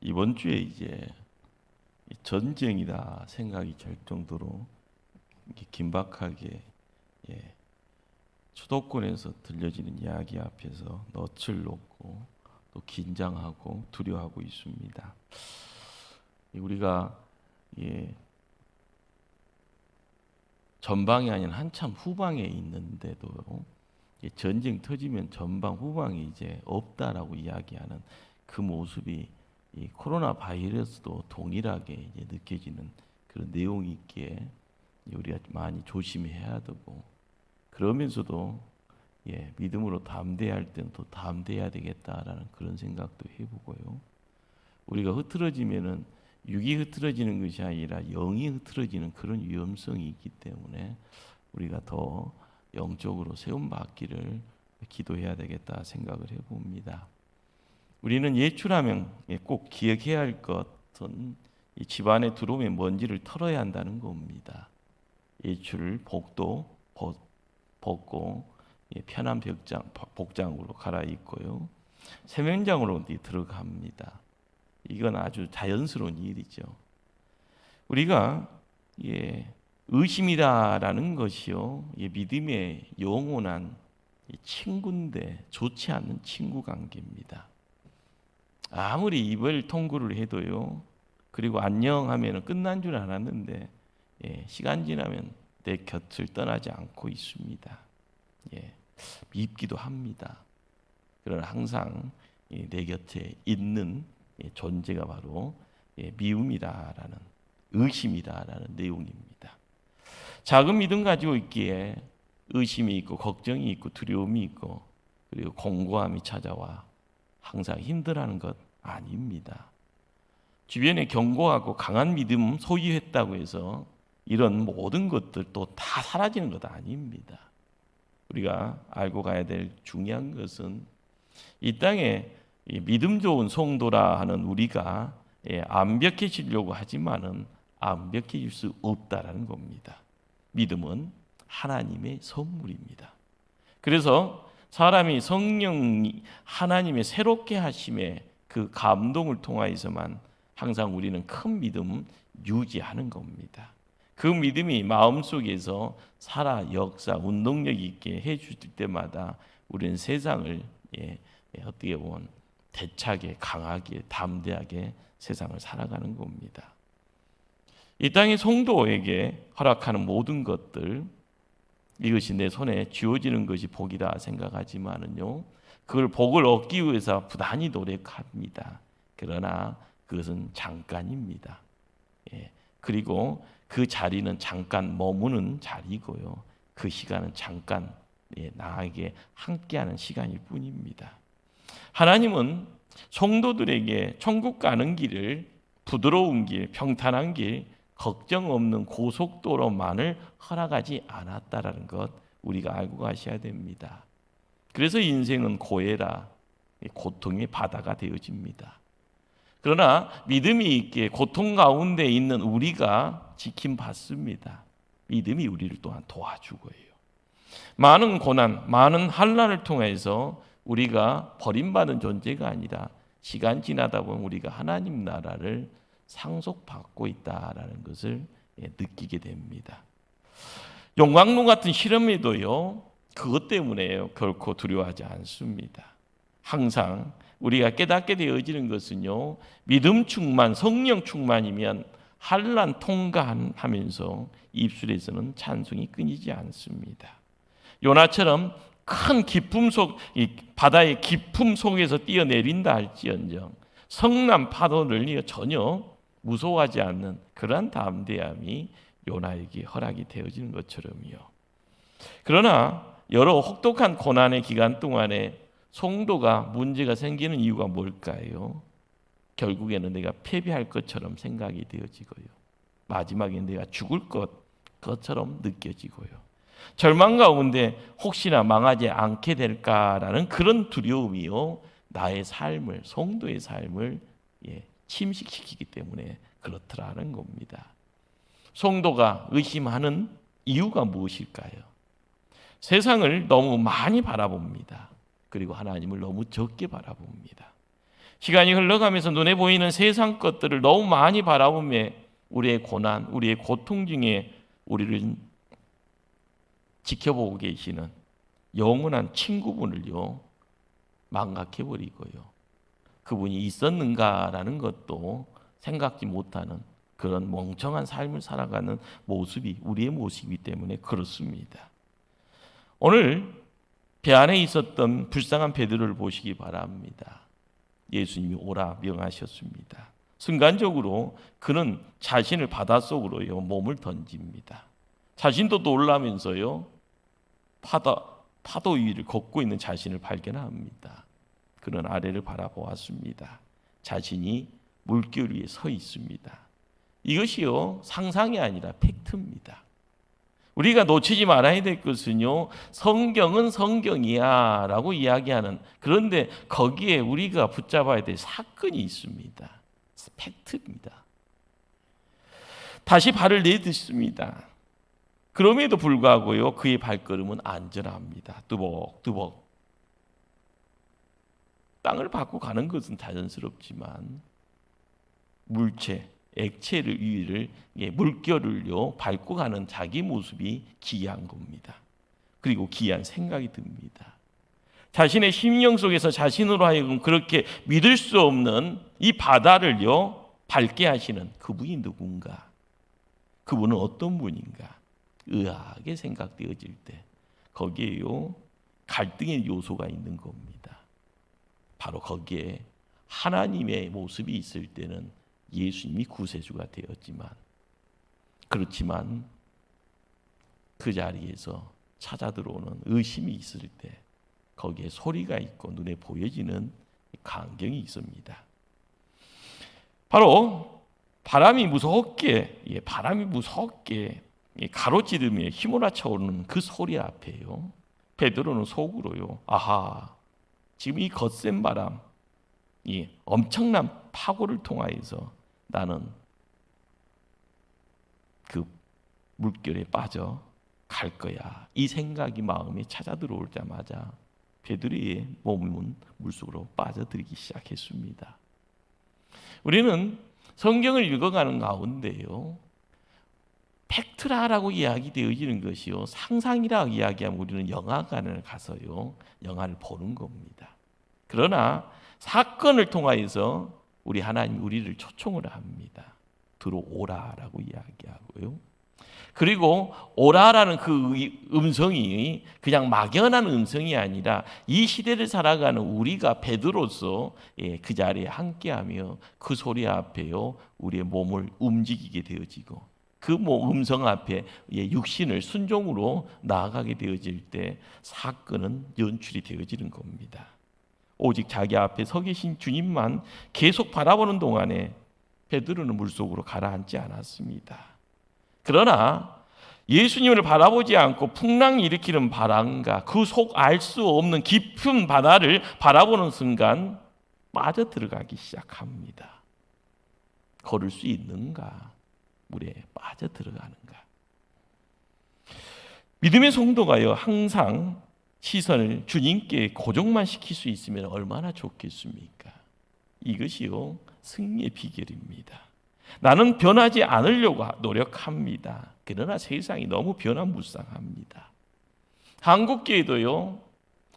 이번 주에 이제 전쟁이다 생각이 들 정도로 긴박하게 수도권에서 들려지는 이야기 앞에서 낯을 놓고 또 긴장하고 두려워하고 있습니다. 우리가 전방이 아닌 한참 후방에 있는데도 전쟁 터지면 전방 후방이 이제 없다라고 이야기하는 그 모습이 이 코로나 바이러스도 동일하게 이제 느껴지는 그런 내용이 있기에 우리가 많이 조심해야 되고, 그러면서도 믿음으로 담대해야 할 때는 또 담대해야 되겠다라는 그런 생각도 해보고요. 우리가 흐트러지면은 육이 흐트러지는 것이 아니라 영이 흐트러지는 그런 위험성이 있기 때문에 우리가 더 영적으로 세움받기를 기도해야 되겠다 생각을 해봅니다. 우리는 예출하면 꼭 기억해야 할 것은 이 집안에 들어오면 먼지를 털어야 한다는 겁니다. 예출을 벗고 편한 복장으로 갈아입고요, 세면장으로 들어갑니다. 이건 아주 자연스러운 일이죠. 우리가 의심이라는 것이요, 믿음의 영원한 친구인데 좋지 않는 친구 관계입니다. 아무리 이별 통보를 해도요, 그리고 안녕하면 끝난 줄 알았는데 시간 지나면 내 곁을 떠나지 않고 있습니다. 밉기도 합니다. 그러나 항상 내 곁에 있는 존재가 바로 미움이다라는, 의심이다라는 내용입니다. 작은 믿음 가지고 있기에 의심이 있고 걱정이 있고 두려움이 있고 그리고 공고함이 찾아와 항상 힘들어하는 것 아닙니다. 주변에 견고하고 강한 믿음 소유했다고 해서 이런 모든 것들도 다 사라지는 것 아닙니다. 우리가 알고 가야 될 중요한 것은 이 땅에 믿음 좋은 성도라 하는 우리가 완벽해지려고 하지만은 완벽해질 수 없다라는 겁니다. 믿음은 하나님의 선물입니다. 그래서 사람이 성령 하나님의 새롭게 하심의 그 감동을 통하여서만 항상 우리는 큰 믿음 유지하는 겁니다. 그 믿음이 마음속에서 살아 역사 운동력 있게 해줄 때마다 우리는 세상을 어떻게 보면 대차게 강하게 담대하게 세상을 살아가는 겁니다. 이 땅의 성도에게 허락하는 모든 것들, 이것이 내 손에 쥐어지는 것이 복이다 생각하지만은요, 그걸 복을 얻기 위해서 부단히 노력합니다. 그러나 그것은 잠깐입니다. 그리고 그 자리는 잠깐 머무는 자리고요, 그 시간은 잠깐 나에게 함께하는 시간일 뿐입니다. 하나님은 성도들에게 천국 가는 길을 부드러운 길, 평탄한 길, 걱정 없는 고속도로만을 허락하지 않았다라는 것 우리가 알고 가셔야 됩니다. 그래서 인생은 고해라, 고통의 바다가 되어집니다. 그러나 믿음이 있기에 고통 가운데 있는 우리가 지킴받습니다. 믿음이 우리를 또한 도와주고요. 많은 고난, 많은 환난을 통해서 우리가 버림받은 존재가 아니라 시간 지나다 보면 우리가 하나님 나라를 상속받고 있다라는 것을 느끼게 됩니다. 용광로 같은 시험에도요, 그것 때문에 결코 두려워하지 않습니다. 항상 우리가 깨닫게 되어지는 것은요, 믿음 충만, 성령 충만이면 환난 통과하면서 입술에서는 찬송이 끊이지 않습니다. 요나처럼 큰 기쁨 속, 이 바다의 깊음 속에서 뛰어내린다 할지언정 성난 파도를 전혀 무서워하지 않는 그러한 담대함이 요나에게 허락이 되어지는 것처럼요. 그러나 여러 혹독한 고난의 기간 동안에 성도가 문제가 생기는 이유가 뭘까요? 결국에는 내가 패배할 것처럼 생각이 되어지고요, 마지막에 내가 죽을 것처럼 느껴지고요, 절망 가운데 혹시나 망하지 않게 될까라는 그런 두려움이요, 나의 삶을, 성도의 삶을 침식시키기 때문에 그렇더라는 겁니다. 성도가 의심하는 이유가 무엇일까요? 세상을 너무 많이 바라봅니다. 그리고 하나님을 너무 적게 바라봅니다. 시간이 흘러가면서 눈에 보이는 세상 것들을 너무 많이 바라보며 우리의 고난, 우리의 고통 중에 우리를 지켜보고 계시는 영원한 친구분을요 망각해버리고요, 그분이 있었는가라는 것도 생각지 못하는 그런 멍청한 삶을 살아가는 모습이 우리의 모습이기 때문에 그렇습니다. 오늘 배 안에 있었던 불쌍한 베드로를 보시기 바랍니다. 예수님이 오라 명하셨습니다. 순간적으로 그는 자신을 바닷속으로요 몸을 던집니다. 자신도 놀라면서요 파도 위를 걷고 있는 자신을 발견합니다. 그는 아래를 바라보았습니다. 자신이 물결 위에 서 있습니다. 이것이요 상상이 아니라 팩트입니다. 우리가 놓치지 말아야 될 것은요, 성경은 성경이야 라고 이야기하는, 그런데 거기에 우리가 붙잡아야 될 사건이 있습니다. 팩트입니다. 다시 발을 내딛습니다. 그럼에도 불구하고요 그의 발걸음은 안전합니다. 뚜벅뚜벅 땅을 밟고 가는 것은 자연스럽지만 물체, 액체를 위를 물결을요 밟고 가는 자기 모습이 기이한 겁니다. 그리고 기이한 생각이 듭니다. 자신의 심령 속에서 자신으로 하여금 그렇게 믿을 수 없는 이 바다를요 밟게 하시는 그분이 누군가? 그분은 어떤 분인가? 의아하게 생각되어질 때 거기에요 갈등의 요소가 있는 겁니다. 바로 거기에 하나님의 모습이 있을 때는 예수님이 구세주가 되었지만, 그렇지만 그 자리에서 찾아 들어오는 의심이 있을 때 거기에 소리가 있고 눈에 보여지는 광경이 있습니다. 바로 바람이 무섭게 가로지르며 휘몰아쳐 오르는 그 소리 앞에요 베드로는 속으로요 아하, 지금 이 거센 바람, 이 엄청난 파고를 통하여서 나는 그 물결에 빠져 갈 거야, 이 생각이 마음에 찾아 들어오자마자 베드로의 몸은 물속으로 빠져들기 시작했습니다. 우리는 성경을 읽어가는 가운데요 팩트라고 이야기되어지는 것이요 상상이라고 이야기하면 우리는 영화관을 가서요 영화를 보는 겁니다. 그러나 사건을 통하여서 우리 하나님 우리를 초청을 합니다. 들어오라라고 이야기하고요. 그리고 오라라는 그 음성이 그냥 막연한 음성이 아니라 이 시대를 살아가는 우리가 베드로서 그 자리에 함께하며 그 소리 앞에요 우리의 몸을 움직이게 되어지고 그 음성 앞에 육신을 순종으로 나아가게 되어질 때 사건은 연출이 되어지는 겁니다. 오직 자기 앞에 서 계신 주님만 계속 바라보는 동안에 베드로는 물속으로 가라앉지 않았습니다. 그러나 예수님을 바라보지 않고 풍랑이 일으키는 바람과 그 속 알 수 없는 깊은 바다를 바라보는 순간 빠져들어가기 시작합니다. 걸을 수 있는가? 물에 빠져들어가는가? 믿음의 성도가요 항상 시선을 주님께 고정만 시킬 수 있으면 얼마나 좋겠습니까? 이것이요 승리의 비결입니다. 나는 변하지 않으려고 노력합니다. 그러나 세상이 너무 변화무쌍합니다. 한국교회도요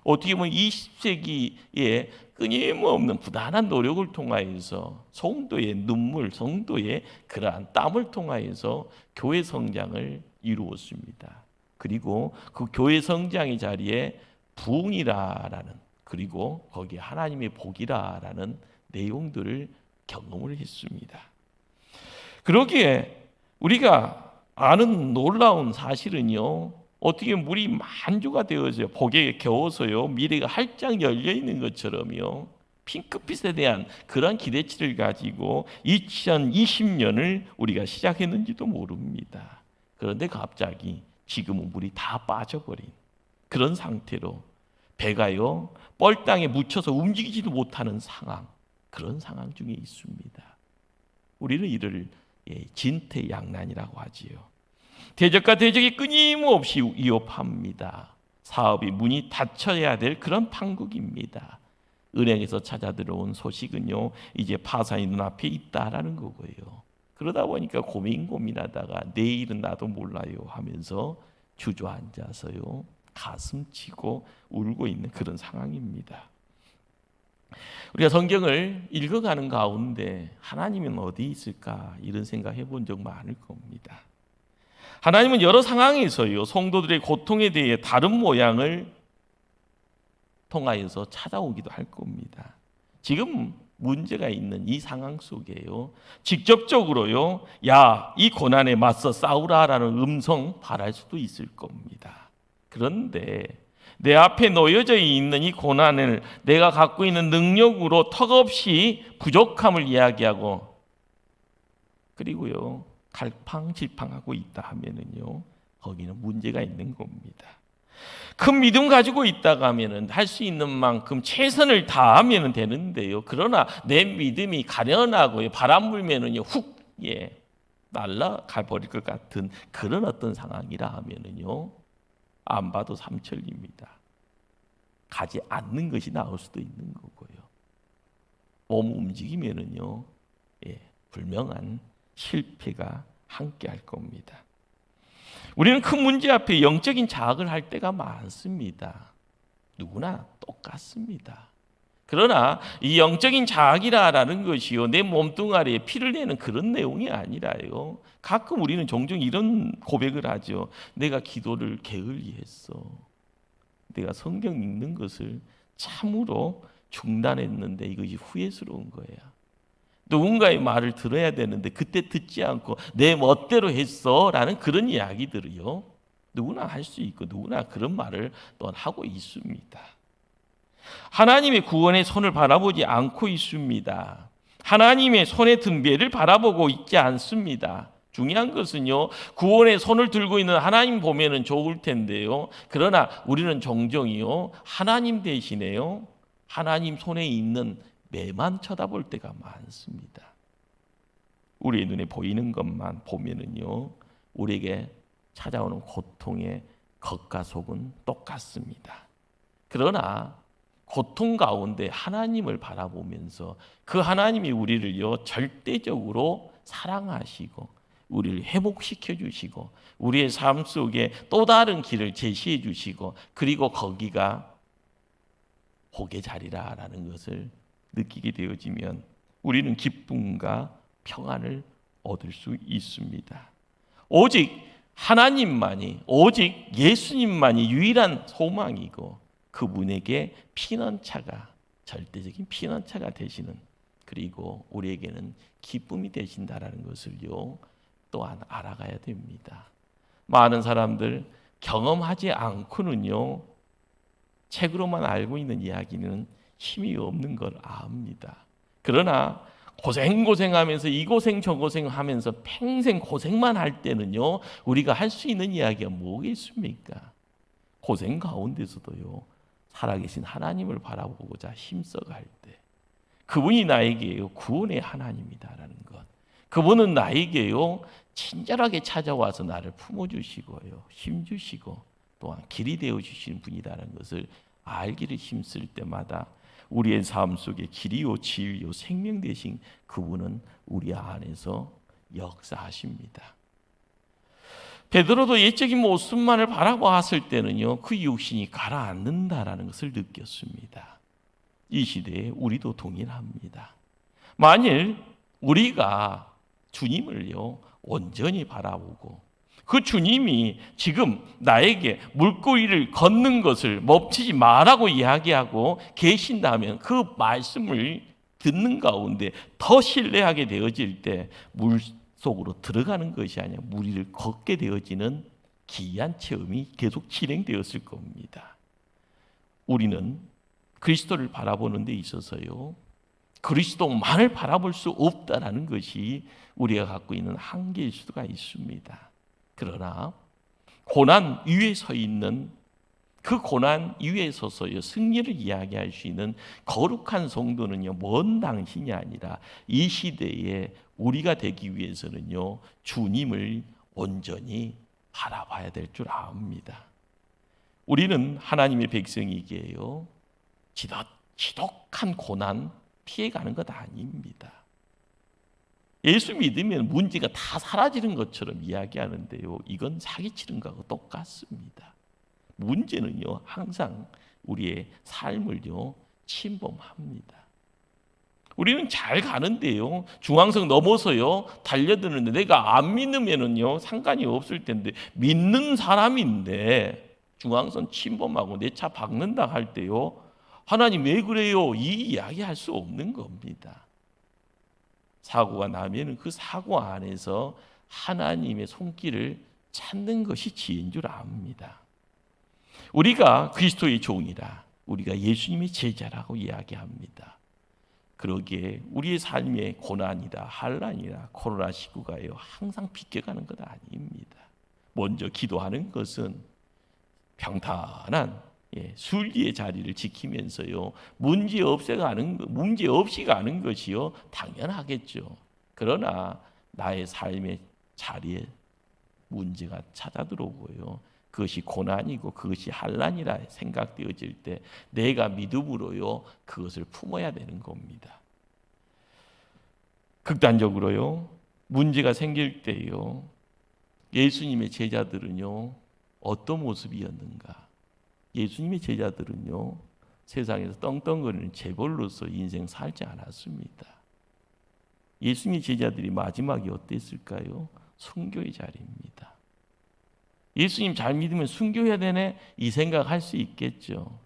어떻게 보면 20세기에 끊임없는 부단한 노력을 통하여서 성도의 눈물, 성도의 그러한 땀을 통하여서 교회 성장을 이루었습니다. 그리고 그 교회 성장의 자리에 부흥이라는, 그리고 거기에 하나님의 복이라는 내용들을 경험을 했습니다. 그러기에 우리가 아는 놀라운 사실은요 어떻게 물이 만조가 되어져 복에 겨워서요 미래가 활짝 열려 있는 것처럼요 핑크빛에 대한 그런 기대치를 가지고 2020년을 우리가 시작했는지도 모릅니다. 그런데 갑자기 지금은 물이 다 빠져버린 그런 상태로 배가요 뻘땅에 묻혀서 움직이지도 못하는 상황, 그런 상황 중에 있습니다. 우리는 이를 진퇴양난이라고 하지요. 대적과 대적이 끊임없이 위협합니다. 사업이 문이 닫혀야 될 그런 판국입니다. 은행에서 찾아 들어온 소식은요, 이제 파산이 눈앞에 있다라는 거고요. 그러다 보니까 고민하다가 내일은 나도 몰라요 하면서 주저앉아서요, 가슴 치고 울고 있는 그런 상황입니다. 우리가 성경을 읽어가는 가운데 하나님은 어디 있을까 이런 생각 해본 적 많을 겁니다. 하나님은 여러 상황에서요, 성도들의 고통에 대해 다른 모양을 통하여서 찾아오기도 할 겁니다. 지금 문제가 있는 이 상황 속에요, 직접적으로요, 야, 이 고난에 맞서 싸우라라는 음성 발할 수도 있을 겁니다. 그런데 내 앞에 놓여져 있는 이 고난을 내가 갖고 있는 능력으로 턱없이 부족함을 이야기하고, 그리고요, 갈팡질팡하고 있다 하면은요, 거기는 문제가 있는 겁니다. 큰 믿음 가지고 있다가 하면은 할 수 있는 만큼 최선을 다하면 되는데요. 그러나 내 믿음이 가련하고요, 바람 불면은요, 훅, 날아가 버릴 것 같은 그런 어떤 상황이라 하면은요, 안 봐도 삼천리입니다. 가지 않는 것이 나올 수도 있는 거고요. 몸 움직이면은요, 불명한 실패가 함께할 겁니다. 우리는 큰 문제 앞에 영적인 자학을 할 때가 많습니다. 누구나 똑같습니다. 그러나 이 영적인 자학이라는 것이요, 내 몸뚱아리에 피를 내는 그런 내용이 아니라요, 가끔 우리는 종종 이런 고백을 하죠. 내가 기도를 게을리했어. 내가 성경 읽는 것을 참으로 중단했는데 이것이 후회스러운 거야. 누군가의 말을 들어야 되는데 그때 듣지 않고 내 멋대로 했어 라는 그런 이야기들이요, 누구나 할 수 있고 누구나 그런 말을 또 하고 있습니다. 하나님의 구원의 손을 바라보지 않고 있습니다. 하나님의 손의 등배를 바라보고 있지 않습니다. 중요한 것은요, 구원의 손을 들고 있는 하나님 보면은 좋을 텐데요, 그러나 우리는 종종이요, 하나님 대신에요, 하나님 손에 있는 매만 쳐다볼 때가 많습니다. 우리의 눈에 보이는 것만 보면은요, 우리에게 찾아오는 고통의 겉과 속은 똑같습니다. 그러나 고통 가운데 하나님을 바라보면서 그 하나님이 우리를요, 절대적으로 사랑하시고 우리를 회복시켜 주시고 우리의 삶 속에 또 다른 길을 제시해 주시고, 그리고 거기가 복의 자리라라는 것을 느끼게 되어지면 우리는 기쁨과 평안을 얻을 수 있습니다. 오직 하나님만이, 오직 예수님만이 유일한 소망이고 그분에게 피난처가, 절대적인 피난처가 되시는, 그리고 우리에게는 기쁨이 되신다라는 것을요, 또한 알아가야 됩니다. 많은 사람들 경험하지 않고는요, 책으로만 알고 있는 이야기는 힘이 없는 걸 압니다. 그러나 고생하면서 이 고생 저 고생하면서 평생 고생만 할 때는요, 우리가 할 수 있는 이야기가 뭐겠습니까? 고생 가운데서도요, 살아계신 하나님을 바라보고자 힘써갈 때 그분이 나에게요, 구원의 하나님이다라는 것, 그분은 나에게요, 친절하게 찾아와서 나를 품어주시고요, 힘주시고 또한 길이 되어주시는 분이다라는 것을 알기를 힘쓸 때마다 우리의 삶 속에 길이요 지위요 생명 되신 그분은 우리 안에서 역사하십니다. 베드로도 옛적인 모습만을 바라보았을 때는요, 그 육신이 가라앉는다라는 것을 느꼈습니다. 이 시대에 우리도 동일합니다. 만일 우리가 주님을요, 온전히 바라보고 그 주님이 지금 나에게 물고기를 걷는 것을 멈추지 말라고 이야기하고 계신다면 그 말씀을 듣는 가운데 더 신뢰하게 되어질 때 물 속으로 들어가는 것이 아니라 물 위를 걷게 되어지는 기이한 체험이 계속 진행되었을 겁니다. 우리는 그리스도를 바라보는 데 있어서요, 그리스도만을 바라볼 수 없다라는 것이 우리가 갖고 있는 한계일 수가 있습니다. 그러나 고난 위에 서 있는, 그 고난 위에 서서요 승리를 이야기할 수 있는 거룩한 성도는요, 먼 당신이 아니라 이 시대에 우리가 되기 위해서는요, 주님을 온전히 바라봐야 될 줄 압니다. 우리는 하나님의 백성이기에요, 지독한 악한 고난 피해가는 것 아닙니다. 예수 믿으면 문제가 다 사라지는 것처럼 이야기하는데요, 이건 사기치는 것하고 똑같습니다. 문제는요, 항상 우리의 삶을요, 침범합니다. 우리는 잘 가는데요, 중앙선 넘어서요 달려드는데 내가 안 믿으면은요 상관이 없을 텐데, 믿는 사람인데 중앙선 침범하고 내 차 박는다 할 때요, 하나님 왜 그래요? 이 이야기 할 수 없는 겁니다. 사고가 나면은 그 사고 안에서 하나님의 손길을 찾는 것이 지혜인 줄 압니다. 우리가 그리스도의 종이라, 우리가 예수님의 제자라고 이야기합니다. 그러기에 우리의 삶의 고난이다, 환난이다, 코로나19가요 항상 비껴가는 것 아닙니다. 먼저 기도하는 것은 평탄한 순리의 자리를 지키면서요, 문제 없이 가는 것이요 당연하겠죠. 그러나 나의 삶의 자리에 문제가 찾아들어오고요, 그것이 고난이고 그것이 환난이라 생각되어질 때 내가 믿음으로요 그것을 품어야 되는 겁니다. 극단적으로요, 문제가 생길 때요, 예수님의 제자들은요 어떤 모습이었는가? 예수님의 제자들은요 세상에서 떵떵거리는 재벌로서 인생 살지 않았습니다. 예수님의 제자들이 마지막이 어땠을까요? 순교의 자리입니다. 예수님 잘 믿으면 순교해야 되네, 이 생각할 수 있겠죠.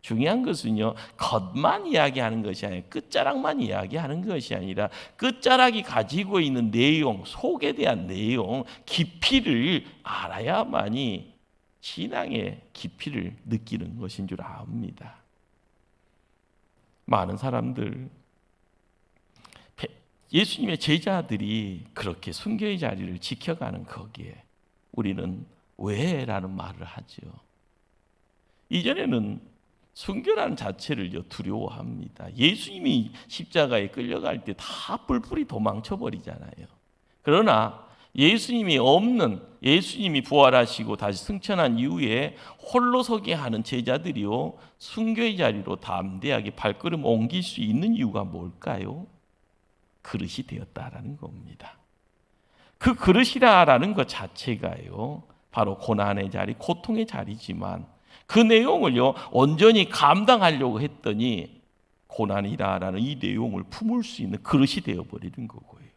중요한 것은요, 겉만 이야기하는 것이 아니라, 끝자락만 이야기하는 것이 아니라 끝자락이 가지고 있는 내용, 속에 대한 내용, 깊이를 알아야만이 신앙의 깊이를 느끼는 것인 줄 압니다. 많은 사람들, 예수님의 제자들이 그렇게 순교의 자리를 지켜가는 거기에 우리는 왜? 라는 말을 하죠. 이전에는 순교라는 자체를 두려워합니다. 예수님이 십자가에 끌려갈 때 다 뿔뿔이 도망쳐버리잖아요. 그러나 예수님이 없는, 예수님이 부활하시고 다시 승천한 이후에 홀로 서게 하는 제자들이요 순교의 자리로 담대하게 발걸음 옮길 수 있는 이유가 뭘까요? 그릇이 되었다라는 겁니다. 그 그릇이라는 것 자체가요 바로 고난의 자리, 고통의 자리지만 그 내용을요 온전히 감당하려고 했더니 고난이라는 이 내용을 품을 수 있는 그릇이 되어버리는 거고요.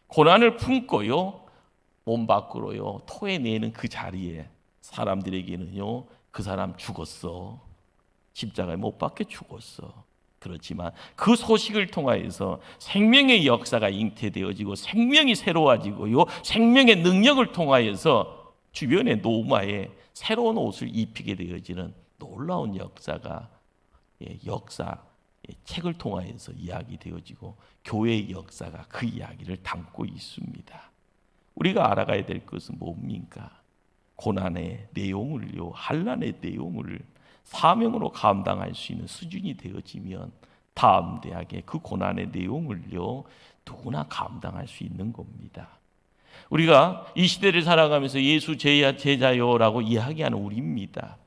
고난을 품고요 몸 밖으로요 토해내는 그 자리에 사람들에게는요 그 사람 죽었어, 십자가에 못 박혀 죽었어. 그렇지만 그 소식을 통하여서 생명의 역사가 잉태되어지고 생명이 새로워지고요 생명의 능력을 통하여서 주변의 노마에 새로운 옷을 입히게 되어지는 놀라운 역사가 역사 책을 통하여서 이야기되어지고 교회의 역사가 그 이야기를 담고 있습니다. 우리가 알아가야 될 것은 뭡니까? 고난의 내용을요, 환난의 내용을 사명으로 감당할 수 있는 수준이 되어지면 담대하게 그 고난의 내용을요 누구나 감당할 수 있는 겁니다. 우리가 이 시대를 살아가면서 예수 제자요라고 이야기하는 우리입니다.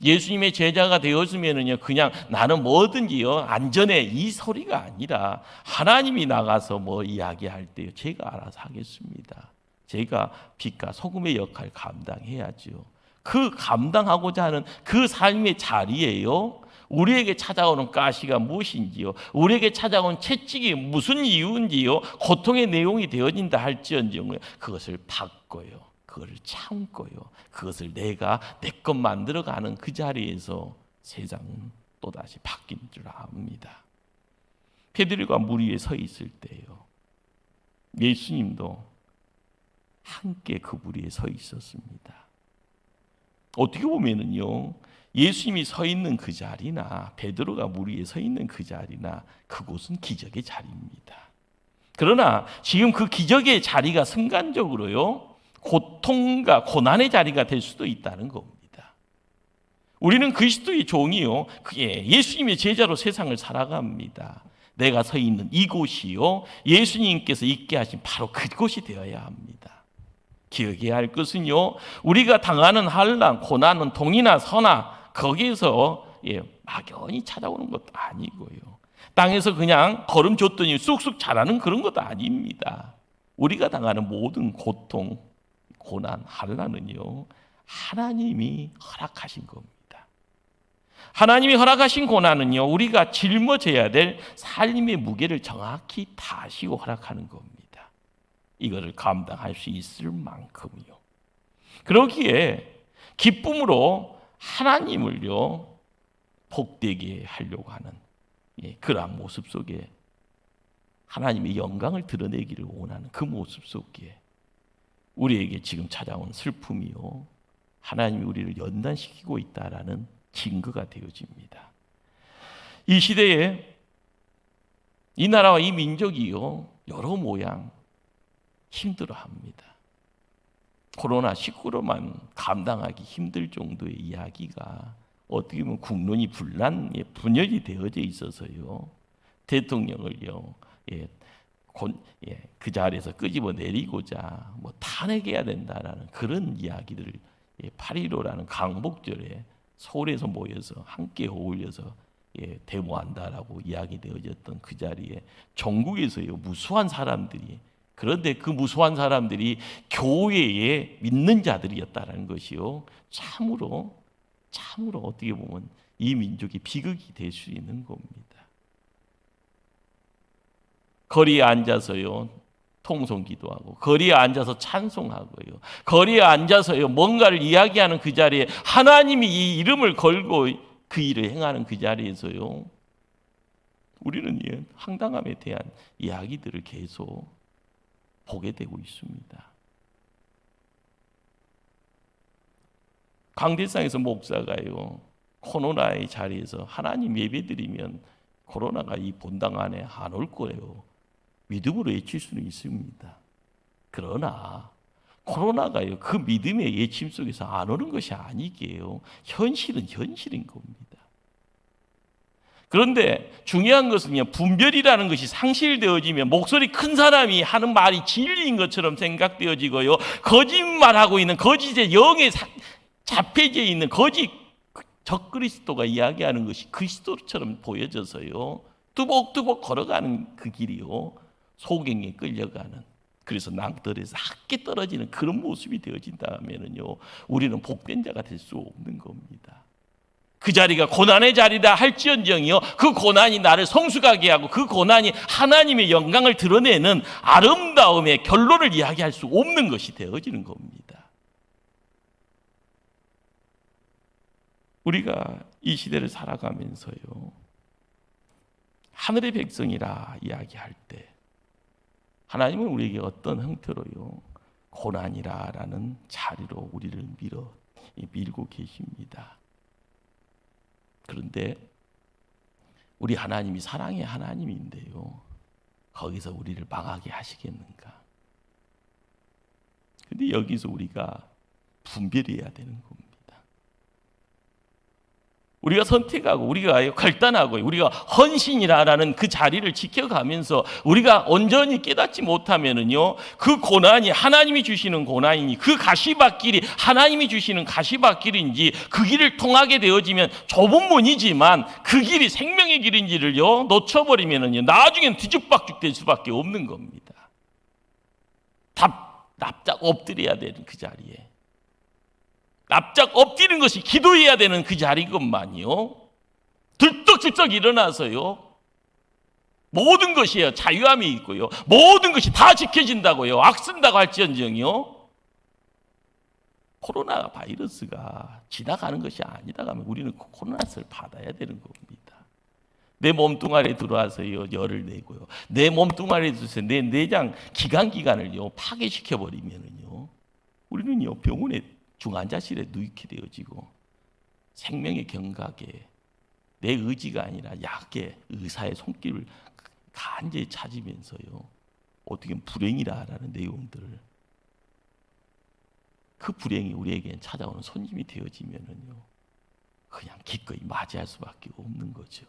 예수님의 제자가 되었으면은요 그냥 나는 뭐든지요 안전해 이 소리가 아니라 하나님이 나가서 뭐 이야기할 때요 제가 알아서 하겠습니다. 제가 빛과 소금의 역할을 감당해야죠. 그 감당하고자 하는 그 삶의 자리에요 우리에게 찾아오는 가시가 무엇인지요, 우리에게 찾아온 채찍이 무슨 이유인지요, 고통의 내용이 되어진다 할지언정 그것을 받고요, 그것을 참고요, 그것을 내가 내 것 만들어가는 그 자리에서 세상은 또다시 바뀐 줄 압니다. 베드로가 물 위에 서 있을 때요 예수님도 함께 그 물 위에 서 있었습니다. 어떻게 보면은요 예수님이 서 있는 그 자리나 베드로가 물 위에 서 있는 그 자리나 그곳은 기적의 자리입니다. 그러나 지금 그 기적의 자리가 순간적으로요 고통과 고난의 자리가 될 수도 있다는 겁니다. 우리는 그리스도의 종이요 예수님의 제자로 세상을 살아갑니다. 내가 서 있는 이곳이요 예수님께서 있게 하신 바로 그곳이 되어야 합니다. 기억해야 할 것은요 우리가 당하는 환난, 고난은 동이나 서나 거기에서 막연히 찾아오는 것도 아니고요 땅에서 그냥 걸음 줬더니 쑥쑥 자라는 그런 것도 아닙니다. 우리가 당하는 모든 고통, 고난, 환난은요, 하나님이 허락하신 겁니다. 하나님이 허락하신 고난은요, 우리가 짊어져야 될 삶의 무게를 정확히 다 아시고 허락하는 겁니다. 이거를 감당할 수 있을 만큼요. 그러기에 기쁨으로 하나님을요, 복되게 하려고 하는 그러한 모습 속에, 하나님의 영광을 드러내기를 원하는 그 모습 속에 우리에게 지금 찾아온 슬픔이요, 하나님이 우리를 연단시키고 있다라는 증거가 되어집니다. 이 시대에 이 나라와 이 민족이요, 여러 모양 힘들어합니다. 코로나19로만 감당하기 힘들 정도의 이야기가 어떻게 보면 국론이 분열이 되어져 있어서요, 대통령을요, 그 자리에서 끄집어 내리고자 탄핵해야 된다라는 그런 이야기들을 8.15라는 강복절에 서울에서 모여서 함께 어울려서 데모한다라고 이야기되어졌던 그 자리에 전국에서요, 무수한 사람들이, 그런데 그 무수한 사람들이 교회의 믿는 자들이었다라는 것이요, 참으로 어떻게 보면 이 민족이 비극이 될 수 있는 겁니다. 거리에 앉아서요, 통성기도하고, 거리에 앉아서 찬송하고요, 거리에 앉아서요, 뭔가를 이야기하는 그 자리에 하나님이 이 이름을 걸고 그 일을 행하는 그 자리에서요, 우리는 황당함에 대한 이야기들을 계속 보게 되고 있습니다. 강대상에서 목사가요, 코로나의 자리에서 하나님 예배드리면 코로나가 이 본당 안에 안 올 거예요, 믿음으로 외칠 수는 있습니다. 그러나 코로나가요, 그 믿음의 예침 속에서 안 오는 것이 아니게요, 현실은 현실인 겁니다. 그런데 중요한 것은요, 분별이라는 것이 상실되어지면 목소리 큰 사람이 하는 말이 진리인 것처럼 생각되어지고요, 거짓말하고 있는 거짓의 영에 잡혀져 있는 거짓 적그리스도가 이야기하는 것이 그리스도처럼 보여져서요, 뚜벅뚜벅 걸어가는 그 길이요, 소경에 끌려가는, 그래서 낭떠러지에서 학게 떨어지는 그런 모습이 되어진다면요, 우리는 복된 자가 될 수 없는 겁니다. 그 자리가 고난의 자리다 할지언정이요, 그 고난이 나를 성숙하게 하고 그 고난이 하나님의 영광을 드러내는 아름다움의 결론을 이야기할 수 없는 것이 되어지는 겁니다. 우리가 이 시대를 살아가면서요, 하늘의 백성이라 이야기할 때 하나님은 우리에게 어떤 형태로요, 고난이라라는 자리로 우리를 밀고 계십니다. 그런데 우리 하나님이 사랑의 하나님인데요, 거기서 우리를 망하게 하시겠는가? 근데 여기서 우리가 분별해야 되는 겁니다. 우리가 선택하고 우리가 결단하고 우리가 헌신이라는 그 자리를 지켜가면서 우리가 온전히 깨닫지 못하면은요, 그 고난이 하나님이 주시는 고난이니 그 가시밭길이 하나님이 주시는 가시밭길인지 그 길을 통하게 되어지면 좁은 문이지만 그 길이 생명의 길인지를요 놓쳐버리면은요, 나중엔 뒤죽박죽 될 수밖에 없는 겁니다. 납작 엎드려야 되는 그 자리에, 납작 엎드리는 것이 기도해야 되는 그 자리것만요, 들떡들떡 일어나서요, 모든 것이에요, 자유함이 있고요, 모든 것이 다 지켜진다고요, 악쓴다고 할지언정요, 코로나 바이러스가 지나가는 것이 아니다 하면 우리는 코로나를 받아야 되는 겁니다. 내 몸뚱아리에 들어와서요, 열을 내고요, 내 몸뚱아리에 들어서 내 내장 기관기관을요 파괴시켜버리면은요, 우리는요 병원에 중환자실에 누이게 되어지고 생명의 경각에 내 의지가 아니라 약의 의사의 손길을 간절히 찾으면서요, 어떻게 보면 불행이라는 내용들을, 그 불행이 우리에겐 찾아오는 손님이 되어지면은요, 그냥 기꺼이 맞이할 수밖에 없는 거죠.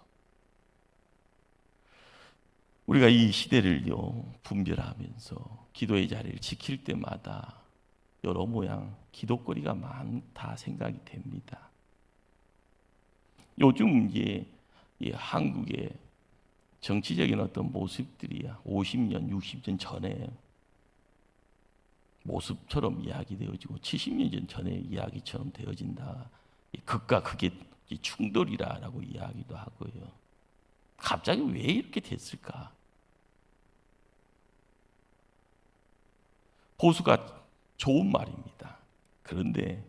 우리가 이 시대를요 분별하면서 기도의 자리를 지킬 때마다 여러 모양 기도거리가 많다 생각이 됩니다. 요즘 한국의 정치적인 어떤 모습들이야 50년, 60년 전에 모습처럼 이야기되어지고 70년 전의 이야기처럼 되어진다. 극과 극의 충돌이라고 이야기도 하고요. 갑자기 왜 이렇게 됐을까? 보수가 좋은 말입니다. 그런데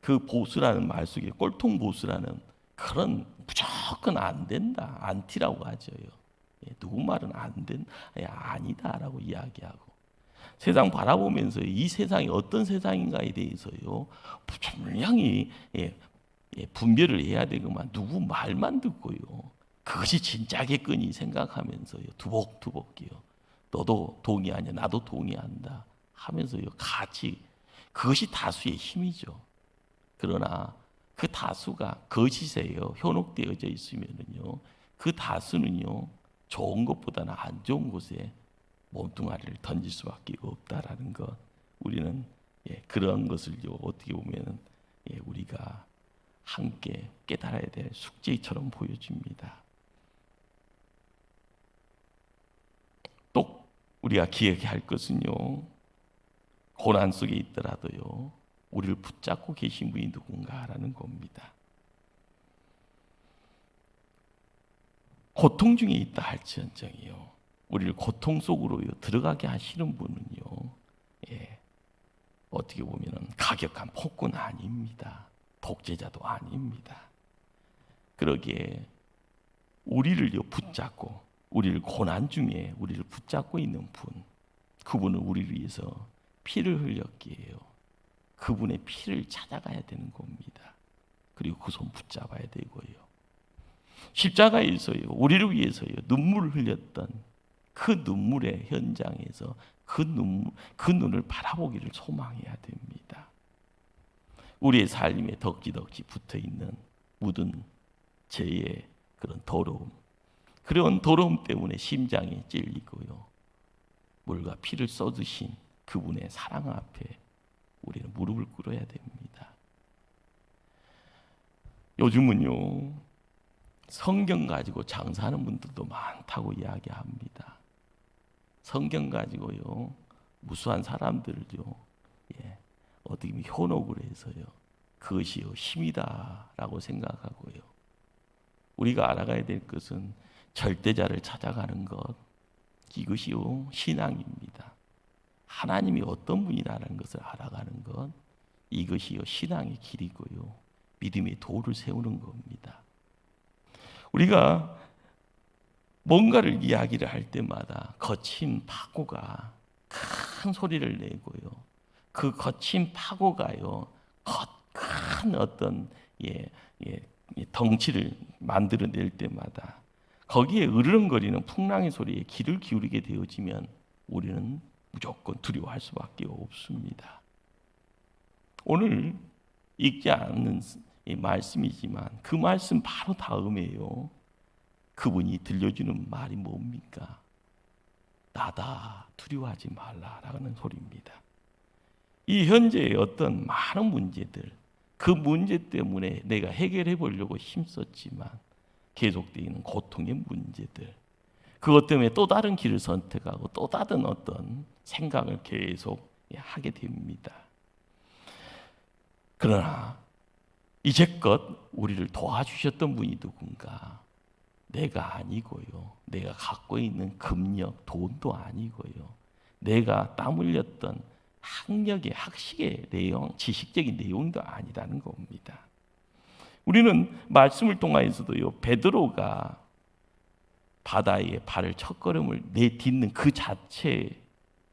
그 보수라는 말 속에 꼴통 보수라는 그런 무조건 안 된다, 안티라고 하죠. 누구 말은 안 된, 아니다라고 이야기하고 세상 바라보면서 이 세상이 어떤 세상인가에 대해서요 분명히 분별을 해야 되고만 누구 말만 듣고요 그것이 진짜겠거니 생각하면서요 두벅두벅이요 너도 동의하냐 나도 동의한다 하면서요 같이 그것이 다수의 힘이죠. 그러나 그 다수가 거짓에요 현혹되어져 있으면은요 그 다수는요 좋은 것보다는 안 좋은 곳에 몸뚱아리를 던질 수밖에 없다라는 것 우리는 그런 것을요 어떻게 보면 우리가 함께 깨달아야 될 숙제처럼 보여집니다. 또 우리가 기억해야 할 것은요 고난 속에 있더라도요 우리를 붙잡고 계신 분이 누군가라는 겁니다. 고통 중에 있다 할지언정이요 우리를 고통 속으로 들어가게 하시는 분은요 어떻게 보면 가격한 폭군 아닙니다. 독재자도 아닙니다. 그러기에 우리를 붙잡고 우리를 고난 중에 우리를 붙잡고 있는 분 그분은 우리를 위해서 피를 흘렸기에요. 그분의 피를 찾아가야 되는 겁니다. 그리고 그 손 붙잡아야 되고요. 십자가에서요 우리를 위해서요 눈물을 흘렸던 그 눈물의 현장에서 그 눈을 바라보기를 소망해야 됩니다. 우리의 삶에 덕지덕지 붙어있는 묻은 죄의 그런 더러움 그런 더러움 때문에 심장이 찔리고요 물과 피를 쏟으신 그분의 사랑 앞에 우리는 무릎을 꿇어야 됩니다. 요즘은요 성경 가지고 장사하는 분들도 많다고 이야기합니다. 성경 가지고요 무수한 사람들을요 어떻게 보면 현혹을 해서요 그것이요 힘이다라고 생각하고요 우리가 알아가야 될 것은 절대자를 찾아가는 것 이것이요 신앙입니다. 하나님이 어떤 분이라는 것을 알아가는 것 이것이요 신앙의 길이고요 믿음의 도를 세우는 겁니다. 우리가 뭔가를 이야기를 할 때마다 거친 파고가 큰 소리를 내고요. 그 거친 파고가요, 큰 어떤 덩치를 만들어낼 때마다 거기에 으르렁거리는 풍랑의 소리에 귀를 기울이게 되어지면 우리는 무조건 두려워할 수밖에 없습니다. 오늘 읽지 않는 말씀이지만 그 말씀 바로 다음에요. 그분이 들려주는 말이 뭡니까? 나다, 두려워하지 말라라는 소리입니다. 이 현재의 어떤 많은 문제들, 그 문제 때문에 내가 해결해 보려고 힘썼지만 계속되는 고통의 문제들, 그것 때문에 또 다른 길을 선택하고 또 다른 어떤 생각을 계속 하게 됩니다. 그러나 이제껏 우리를 도와주셨던 분이 누군가? 내가 아니고요. 내가 갖고 있는 금력, 돈도 아니고요. 내가 땀 흘렸던 학력의 학식의 내용, 지식적인 내용도 아니라는 겁니다. 우리는 말씀을 통하여서도요, 베드로가 바다에 발을 첫걸음을 내딛는 그 자체,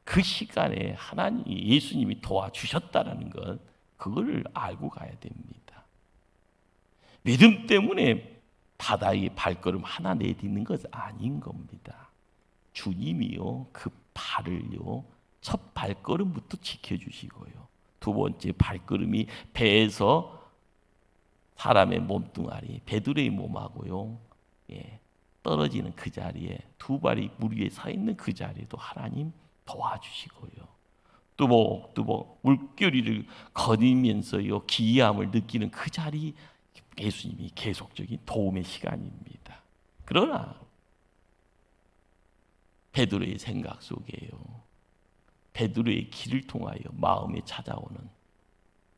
그 시간에 하나님, 예수님이 도와주셨다라는 것, 그걸 알고 가야 됩니다. 믿음 때문에 바다에 발걸음 하나 내딛는 것은 아닌 겁니다. 주님이요, 그 발을요, 첫 발걸음부터 지켜주시고요. 두 번째 발걸음이 배에서 사람의 몸뚱아리, 베드로의 몸하고요, 떨어지는 그 자리에 두 발이 물 위에 서 있는 그 자리에도 하나님 도와주시고요. 뚜벅뚜벅 물결이를 거니면서요, 기이함을 느끼는 그 자리, 예수님이 계속적인 도움의 시간입니다. 그러나 베드로의 생각 속에요. 베드로의 길을 통하여 마음에 찾아오는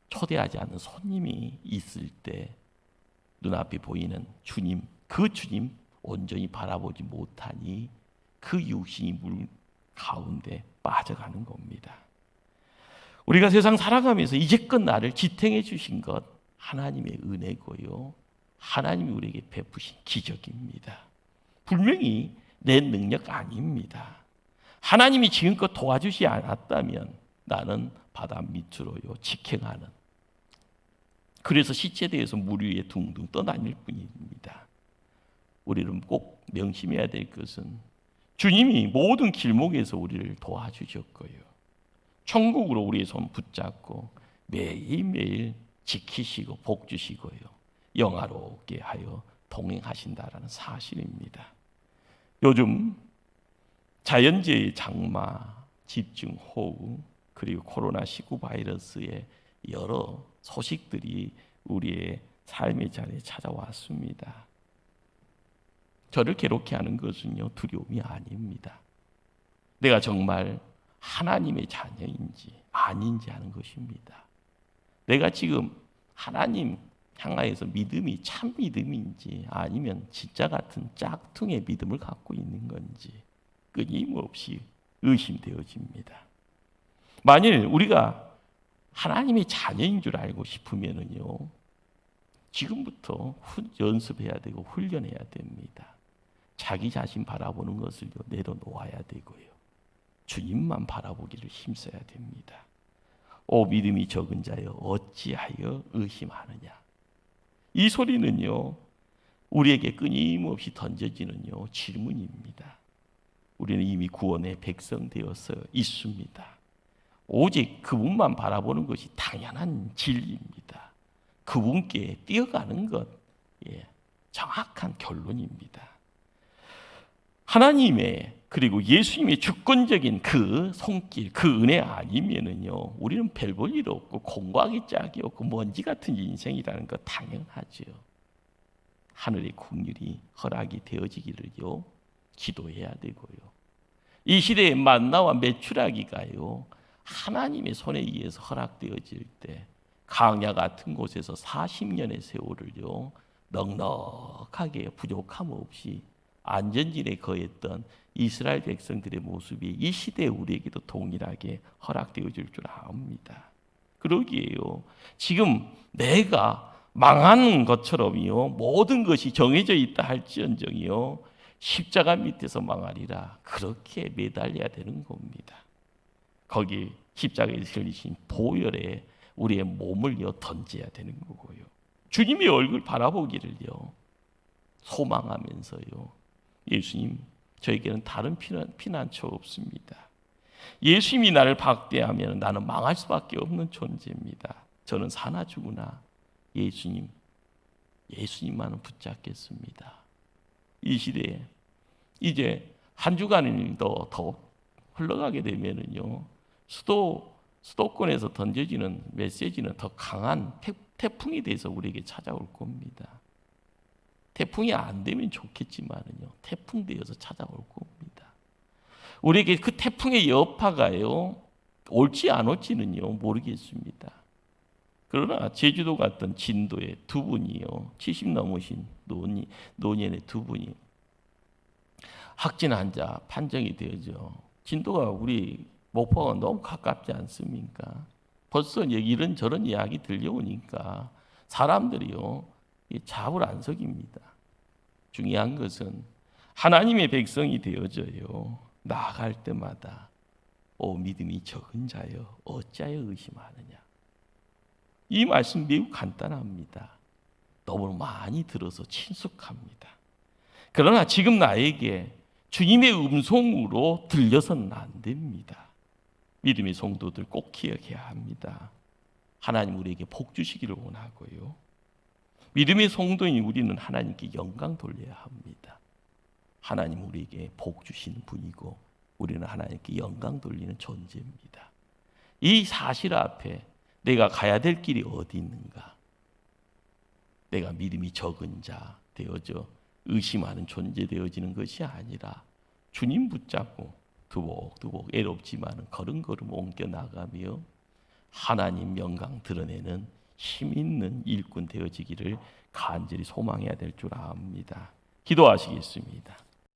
초대하지 않는 손님이 있을 때 눈앞에 보이는 주님, 그 주님 온전히 바라보지 못하니 그 육신이 물 가운데 빠져가는 겁니다. 우리가 세상 살아가면서 이제껏 나를 지탱해 주신 것 하나님의 은혜고요. 하나님이 우리에게 베푸신 기적입니다. 분명히 내 능력 아닙니다. 하나님이 지금껏 도와주지 않았다면 나는 바다 밑으로요 직행하는, 그래서 시체대에서 물 위에 둥둥 떠다닐 뿐입니다. 우리는 꼭 명심해야 될 것은 주님이 모든 길목에서 우리를 도와주셨고요, 천국으로 우리의 손 붙잡고 매일매일 지키시고 복 주시고요, 영화롭게 하여 동행하신다라는 사실입니다. 요즘 자연재해 장마, 집중호우, 그리고 코로나19 바이러스의 여러 소식들이 우리의 삶의 자리에 찾아왔습니다. 저를 괴롭게 하는 것은요, 두려움이 아닙니다. 내가 정말 하나님의 자녀인지 아닌지 하는 것입니다. 내가 지금 하나님 향하여서 믿음이 참 믿음인지 아니면 진짜 같은 짝퉁의 믿음을 갖고 있는 건지 끊임없이 의심되어집니다. 만일 우리가 하나님의 자녀인 줄 알고 싶으면요, 지금부터 연습해야 되고 훈련해야 됩니다. 자기 자신 바라보는 것을 내려놓아야 되고요, 주님만 바라보기를 힘써야 됩니다. 오 믿음이 적은 자여 어찌하여 의심하느냐. 이 소리는요, 우리에게 끊임없이 던져지는요 질문입니다. 우리는 이미 구원의 백성 되어서 있습니다. 오직 그분만 바라보는 것이 당연한 진리입니다. 그분께 뛰어가는 것, 정확한 결론입니다. 하나님의 그리고 예수님의 주권적인 그 손길, 그 은혜 아니면은요, 우리는 별 볼 일 없고 공부하기 짝이 없고 먼지 같은 인생이라는 것 당연하죠. 하늘의 긍휼이 허락이 되어지기를요 기도해야 되고요. 이 시대의 만나와 메추라기가요 하나님의 손에 의해서 허락되어질 때 강야 같은 곳에서 40년의 세월을요 넉넉하게 부족함 없이 안전진에 거했던 이스라엘 백성들의 모습이 이 시대에 우리에게도 동일하게 허락되어질 줄 압니다. 그러기에요, 지금 내가 망하는 것처럼요 모든 것이 정해져 있다 할지언정이요 십자가 밑에서 망하리라 그렇게 매달려야 되는 겁니다. 거기 십자가에 걸리신 보혈에 우리의 몸을 던져야 되는 거고요, 주님의 얼굴 바라보기를요 소망하면서요, 예수님 저에게는 다른 피난처 없습니다. 예수님이 나를 박대하면 나는 망할 수밖에 없는 존재입니다. 저는 사나 죽으나 예수님만은 붙잡겠습니다. 이 시대에 이제 한 주간이 더 흘러가게 되면은요 수도권에서 던져지는 메시지는 더 강한 태풍이 돼서 우리에게 찾아올 겁니다. 태풍이 안 되면 좋겠지만은요 태풍 되어서 찾아올 겁니다. 우리에게 그 태풍의 여파가요 올지 안 올지는요 모르겠습니다. 그러나 제주도 갔던 진도에 두 분이요 70 넘으신 노년의 두 분이 확진 환자 판정이 되어져. 진도가 우리 목포가 너무 가깝지 않습니까? 벌써 이런저런 이야기 들려오니까 사람들이요 잡을 안 속입니다. 중요한 것은 하나님의 백성이 되어져요 나아갈 때마다 오 믿음이 적은 자여 어찌하여 의심하느냐. 이 말씀 매우 간단합니다. 너무 많이 들어서 친숙합니다. 그러나 지금 나에게 주님의 음성으로 들려서는 안 됩니다. 믿음의 성도들 꼭 기억해야 합니다. 하나님 우리에게 복 주시기를 원하고요, 믿음의 성도인 우리는 하나님께 영광 돌려야 합니다. 하나님 우리에게 복 주시는 분이고 우리는 하나님께 영광 돌리는 존재입니다. 이 사실 앞에 내가 가야 될 길이 어디 있는가? 내가 믿음이 적은 자 되어져 의심하는 존재 되어지는 것이 아니라 주님 붙잡고 두복두복 애롭지만 걸음걸음 옮겨 나가며 하나님 영광 드러내는 힘 있는 일꾼 되어지기를 간절히 소망해야 될 줄 압니다. 기도하시겠습니다.